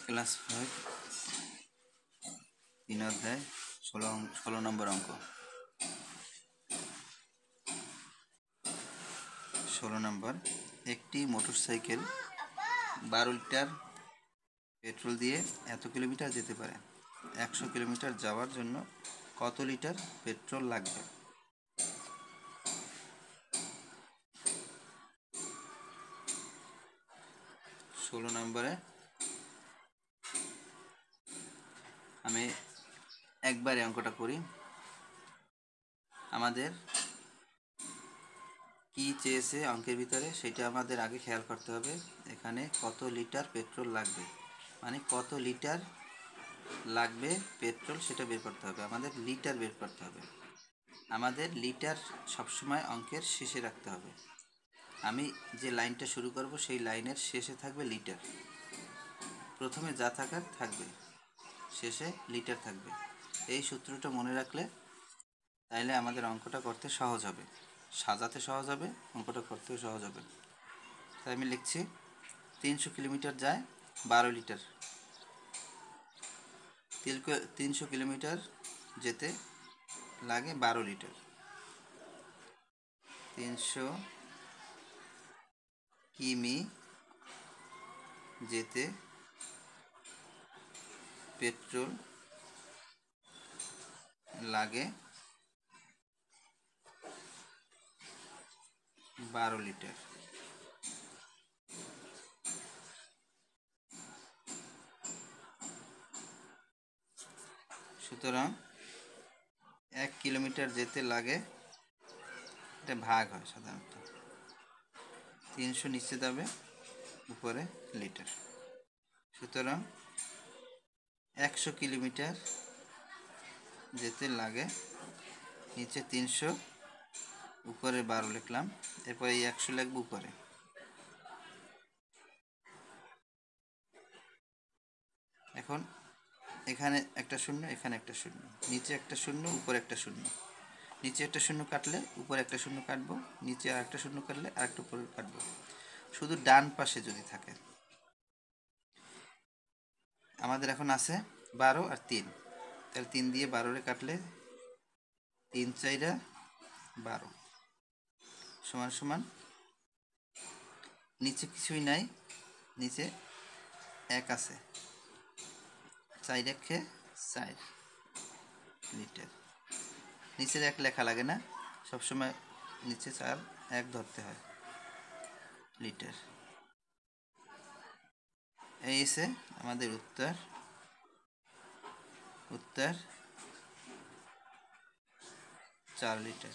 Class 5 3 অধ্যায় 16 নম্বর অঙ্ক। 16 নম্বর, একটি মোটরসাইকেল 12 লিটার পেট্রোল দিয়ে এত কিলোমিটার যেতে পারে। 100 কিলোমিটার যাওয়ার জন্য কত লিটার পেট্রোল লাগবে? ষোলো নম্বরে আমি একবারে অঙ্কটা করি। আমাদের কি চেয়েছে অঙ্কের ভিতরে সেটা আমাদের আগে খেয়াল করতে হবে। এখানে কত লিটার পেট্রোল লাগবে, মানে কত লিটার লাগবে পেট্রোল সেটা বের করতে হবে। আমাদের লিটার বের করতে হবে। আমাদের লিটার সবসময় অঙ্কের শেষে রাখতে হবে। আমি যে লাইনটা শুরু করব সেই লাইনের শেষে থাকবে লিটার। প্রথমে যা থাকার থাকবে, শেষে লিটার থাকবে। এই সূত্রটা মনে রাখলে তাইলে আমাদের অঙ্কটা করতে সহজ হবে, সাজাতে সহজ হবে, অঙ্কটা করতেও সহজ হবে। তাই আমি লিখছি 300 কিলোমিটার যায় 12 লিটার। 300 কিলোমিটার যেতে লাগে 12 লিটার। 300 কিমি যেতে পেট্রোল লাগে 12 লিটার। সুতরাং 1 কিলোমিটার যেতে লাগে, এটা ভাগ হয় সাধারণত, 300 নিচে যাবে, উপরে লিটার। সুতরাং 100 কিলোমিটার যেতে লাগে, নিচে 300, উপরে 12 লিখলাম, এরপরে এই 100 লিখব উপরে। এখন এখানে একটা শূন্য, এখানে একটা শূন্য, নিচে একটা শূন্য, উপরে একটা শূন্য। নিচে একটা শূন্য কাটলে উপরে একটা শূন্য কাটবো, নিচে আর একটা শূন্য কাটলে আর একটা উপরে কাটবো। শুধু ডান পাশে যদি থাকে, আমাদের এখন আছে 12 আর 3, তাহলে 3 দিয়ে 12 কাটলে 3 4 12 সমান সমান, নিচে কিছুই নাই, নিচে 1 আছে, 4 1 4 লিটার। নিচের 1 লেখা লাগে না, সবসময় নিচে 4 1 ধরতে হয়, লিটার। এই এসে আমাদের উত্তর 4 লিটার।